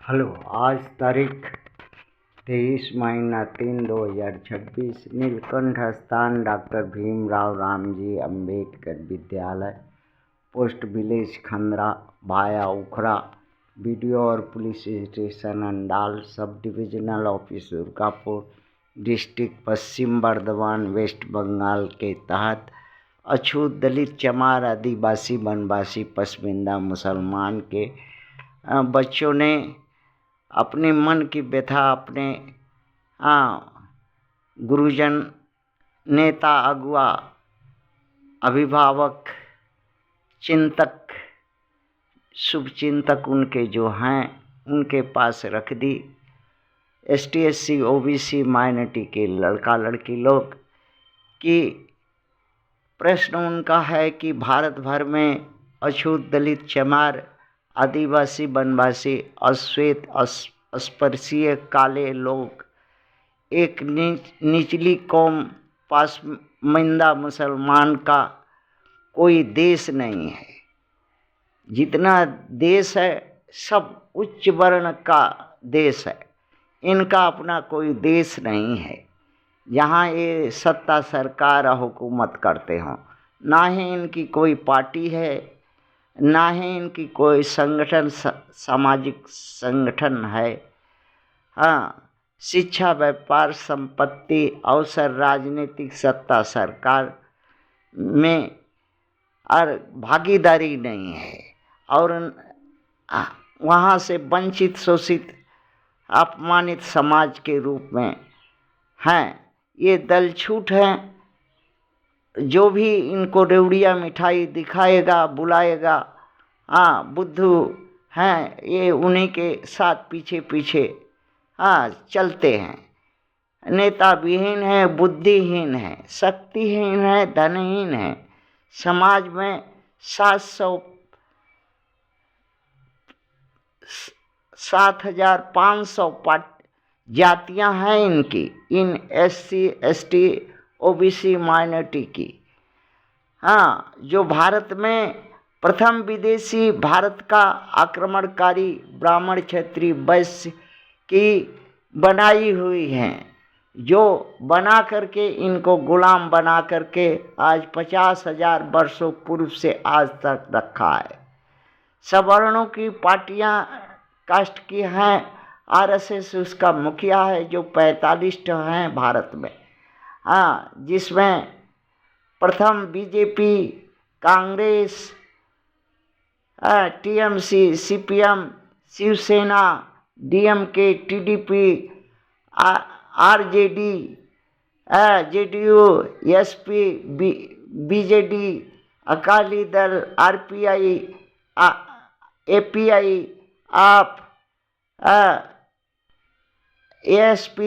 Hello. आज तारीख 23 महीना 3 2026। नीलकंठ स्थान doctor Bhimrao Ramji Ambedkar Vidyalaya, post village Khandra भाया उखड़ा, बीडीओ और police station Andal, sub divisional office Durgapur, district Paschim Bardhaman, West Bengal के तहत अछूत दलित, चमार, आदिवासी, वनवासी, पसमिंदा, मुसलमान के बच्चों ने अपने मन की व्यथा अपने गुरुजन, नेता, अगुआ, अभिभावक, चिंतक, शुभचिंतक उनके जो हैं उनके पास रख दी। ST SC OBC माइनॉरिटी के लड़का लड़की लोग कि प्रश्न उनका है कि भारत भर में अछूत दलित, चमार, आदिवासी, वनवासी, अश्वेत, अस्पृश्य, काले लोग, एक निचली कौम, पसमिंदा मुसलमान का कोई देश नहीं है। जितना देश है सब उच्च वर्ण का देश है, इनका अपना कोई देश नहीं है जहाँ ये सत्ता सरकार हुकूमत करते हों। ना ही इनकी कोई पार्टी है, ना ही इनकी कोई संगठन, सामाजिक संगठन है। शिक्षा, व्यापार, संपत्ति, अवसर, राजनीतिक सत्ता सरकार में और भागीदारी नहीं है और वहाँ से वंचित, शोषित, अपमानित समाज के रूप में हैं। ये दलछूट हैं। जो भी इनको रेवड़िया मिठाई दिखाएगा, बुलाएगा, बुद्धू हैं, ये उन्हीं के साथ पीछे पीछे चलते हैं। नेता विहीन है, बुद्धिहीन है, शक्तिहीन है, धनहीन है। समाज में 7,500 जातियां हैं इनकी, इन SC ST OBC माइनॉरिटी की। जो भारत में प्रथम विदेशी भारत का आक्रमणकारी ब्राह्मण, क्षत्रिय, वैश्य की बनाई हुई हैं, जो बना करके इनको गुलाम बना करके आज 50,000 वर्षों पूर्व से आज तक रखा है। सवर्णों की पार्टियां कास्ट की हैं, RSS उसका मुखिया है, जो 45 हैं भारत में। जिसमें प्रथम BJP, Congress, TMC, CPM, Shiv Sena, DMK, TDP, RJD, JDU, SP, BJD, Akali Dal, RPI, API, आप, ASP,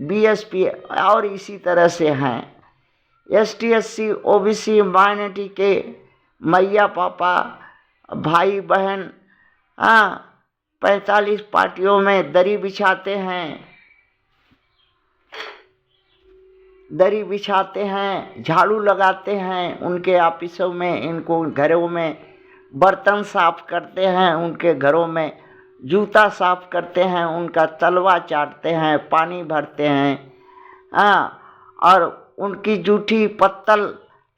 BSP और इसी तरह से हैं। ST SC OBC माइनॉरिटी के मैया पापा, भाई बहन 45 पार्टियों में दरी बिछाते हैं, झाड़ू लगाते हैं उनके ऑफिसों में, इनको घरों में बर्तन साफ करते हैं, उनके घरों में जूता साफ करते हैं, उनका तलवा चाटते हैं, पानी भरते हैं, और उनकी जूठी पत्तल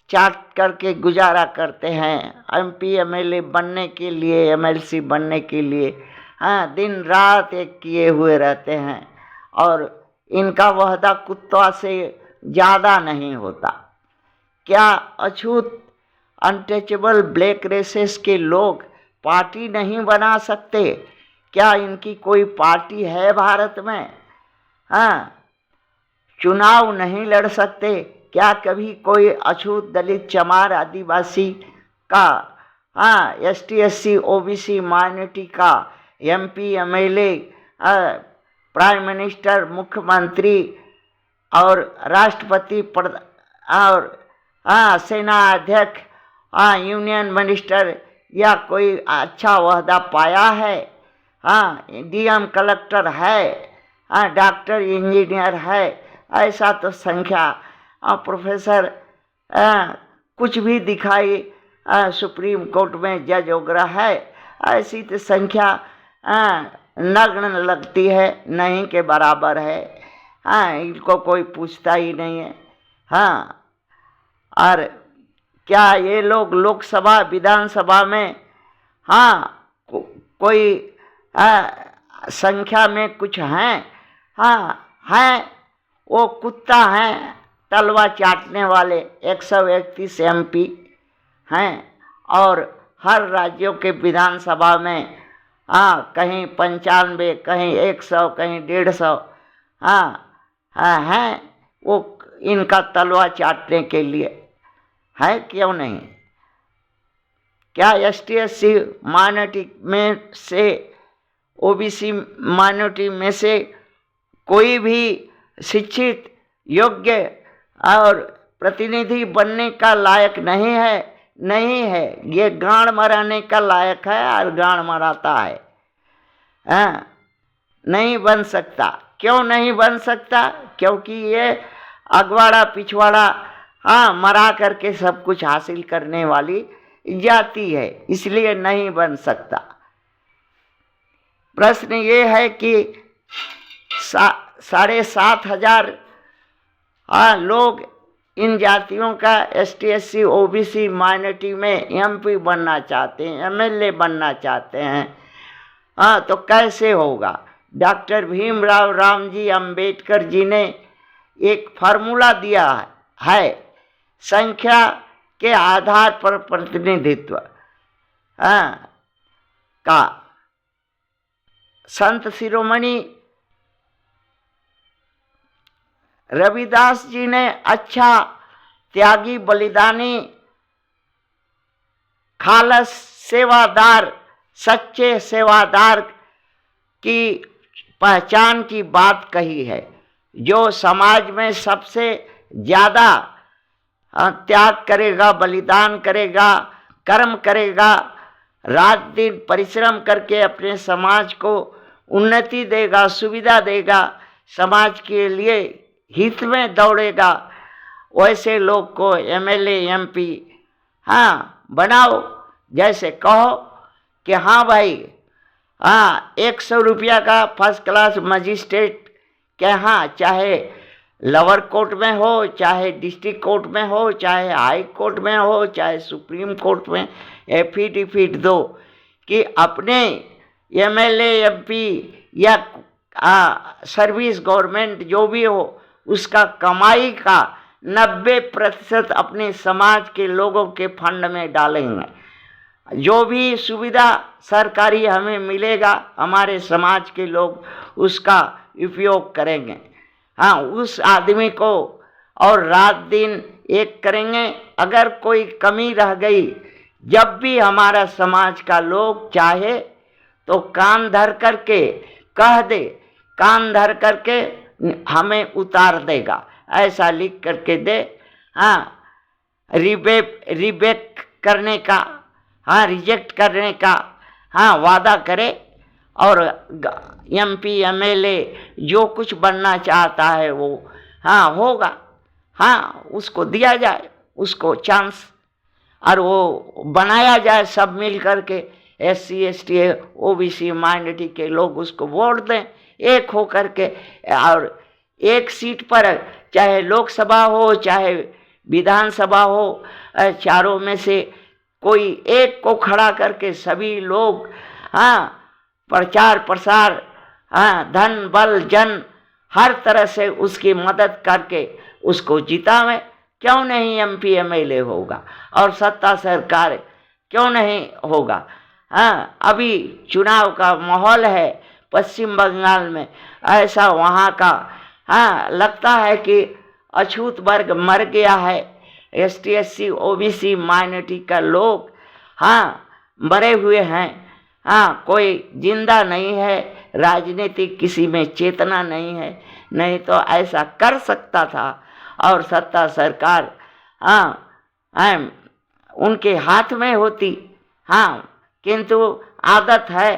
चाट करके गुजारा करते हैं। MP MLA बनने के लिए, MLC बनने के लिए दिन रात एक किए हुए रहते हैं और इनका वहदा कुत्ता से ज़्यादा नहीं होता। क्या अछूत अनटचेबल ब्लैक रेसेस के लोग पार्टी नहीं बना सकते? क्या इनकी कोई पार्टी है भारत में? चुनाव नहीं लड़ सकते? क्या कभी कोई अछूत दलित, चमार, आदिवासी का, ST SC OBC माइनॉरिटी का MP MLA, प्राइम मिनिस्टर, मुख्यमंत्री और राष्ट्रपति और सेना अध्यक्ष, यूनियन मिनिस्टर या कोई अच्छा वहदा पाया है? DM कलेक्टर है, डॉक्टर, इंजीनियर है? ऐसा तो संख्या प्रोफेसर कुछ भी दिखाई सुप्रीम कोर्ट में जज वगैरह है, ऐसी तो संख्या नग्न लगती है, नहीं के बराबर है। हाँ, इनको कोई पूछता ही नहीं है। हाँ, और क्या ये लोग लोकसभा विधानसभा में कोई संख्या में कुछ हैं? हाँ हैं, वो कुत्ता हैं, तलवा चाटने वाले 131 MP हैं, और हर राज्यों के विधानसभा में कहीं 95, कहीं 100, कहीं 150 हैं, वो इनका तलवा चाटने के लिए है। क्यों नहीं? क्या ST/SC माइनॉरिटी में से, OBC माइनॉरिटी में से कोई भी शिक्षित, योग्य और प्रतिनिधि बनने का लायक नहीं है? नहीं है। ये गांड मराने का लायक है और गांड मराता है। नहीं बन सकता। क्यों नहीं बन सकता? क्योंकि ये अगवाड़ा पिछवाड़ा मरा करके सब कुछ हासिल करने वाली जाति है, इसलिए नहीं बन सकता। प्रश्न ये है कि 7,500 लोग इन जातियों का ST/SC OBC माइनॉरिटी में MP बनना चाहते हैं, MLA बनना चाहते हैं। तो कैसे होगा? डॉक्टर भीमराव रामजी अंबेडकर जी ने एक फार्मूला दिया है, संख्या के आधार पर प्रतिनिधित्व का। संत शिरोमणि रविदास जी ने अच्छा, त्यागी, बलिदानी, खालस, सेवादार, सच्चे सेवादार की पहचान की बात कही है। जो समाज में सबसे ज़्यादा त्याग करेगा, बलिदान करेगा, कर्म करेगा, रात दिन परिश्रम करके अपने समाज को उन्नति देगा, सुविधा देगा, समाज के लिए हित में दौड़ेगा, वैसे लोग को MLA MP बनाओ। जैसे कहो कि हाँ भाई, 100 रुपया का फर्स्ट क्लास मजिस्ट्रेट के चाहे लोअर कोर्ट में हो, चाहे डिस्ट्रिक्ट कोर्ट में हो, चाहे हाई कोर्ट में हो, चाहे सुप्रीम कोर्ट में एफिडेविट दो कि अपने MLA MP या सर्विस गवर्नमेंट जो भी हो, उसका कमाई का 90% अपने समाज के लोगों के फंड में डालेंगे। जो भी सुविधा सरकारी हमें मिलेगा, हमारे समाज के लोग उसका उपयोग करेंगे। उस आदमी को और रात दिन एक करेंगे। अगर कोई कमी रह गई, जब भी हमारा समाज का लोग चाहे तो कान धर करके कह दे, कान धर करके हमें उतार देगा, ऐसा लिख करके दे। रिजेक्ट करने का, रिजेक्ट करने का वादा करे, और MP MLA जो कुछ बनना चाहता है वो होगा। उसको दिया जाए, उसको चांस, और वो बनाया जाए सब मिल करके। SC ST OBC माइनॉरिटी के लोग उसको वोट दें एक हो करके, और एक सीट पर, चाहे लोकसभा हो चाहे विधानसभा हो, चारों में से कोई एक को खड़ा करके सभी लोग प्रचार प्रसार, धन बल जन हर तरह से उसकी मदद करके उसको जितावें। क्यों नहीं MP MLA होगा और सत्ता सरकार क्यों नहीं होगा? अभी चुनाव का माहौल है पश्चिम बंगाल में, ऐसा वहाँ का लगता है कि अछूत वर्ग मर गया है। ST SC OBC माइनॉरिटी का लोग मरे हुए हैं। कोई जिंदा नहीं है, राजनीतिक किसी में चेतना नहीं है, नहीं तो ऐसा कर सकता था। और सत्ता सरकार उनके हाथ में होती। किंतु आदत है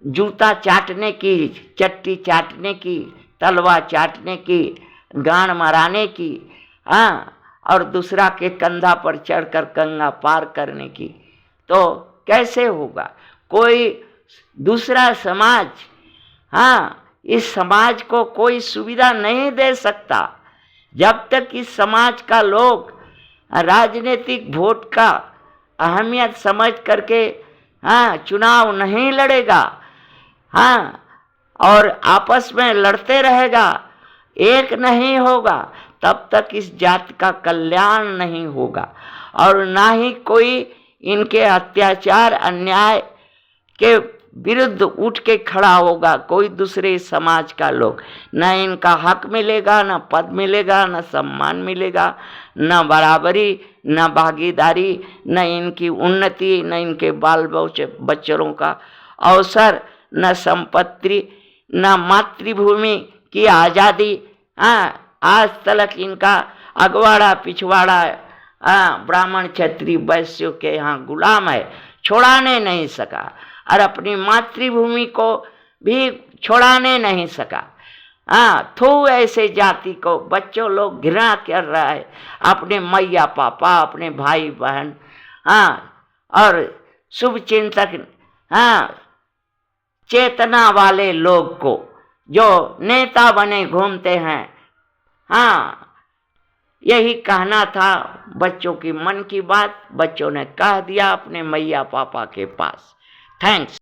जूता चाटने की, चट्टी चाटने की, तलवा चाटने की, गान मराने की, और दूसरा के कंधा पर चढ़कर गंगा पार करने की। तो कैसे होगा? कोई दूसरा समाज, हाँ, इस समाज को कोई सुविधा नहीं दे सकता जब तक इस समाज का लोग राजनीतिक वोट का अहमियत समझ करके, हाँ, चुनाव नहीं लड़ेगा, हाँ, और आपस में लड़ते रहेगा, एक नहीं होगा, तब तक इस जाति का कल्याण नहीं होगा और ना ही कोई इनके अत्याचार अन्याय के विरुद्ध उठ के खड़ा होगा कोई दूसरे समाज का लोग। न इनका हक मिलेगा, न पद मिलेगा, न सम्मान मिलेगा, न बराबरी, न भागीदारी, न इनकी उन्नति, न इनके बाल बच्चों का अवसर, न संपत्ति, न मातृभूमि की आज़ादी। हाँ, आज तक इनका अगवाड़ा पिछवाड़ा, हाँ, ब्राह्मण क्षत्रिय वैश्यों के यहाँ गुलाम है, छोड़ाने नहीं सका और अपनी मातृभूमि को भी छोड़ाने नहीं सका। हाँ, थू ऐसे जाति को बच्चों लोग घृणा कर रहा है, अपने मैया पापा, अपने भाई बहन, हाँ, और शुभ चिंतक, हाँ, चेतना वाले लोग को जो नेता बने घूमते हैं। हाँ, यही कहना था बच्चों की मन की बात, बच्चों ने कह दिया अपने मैया पापा के पास। थैंक्स।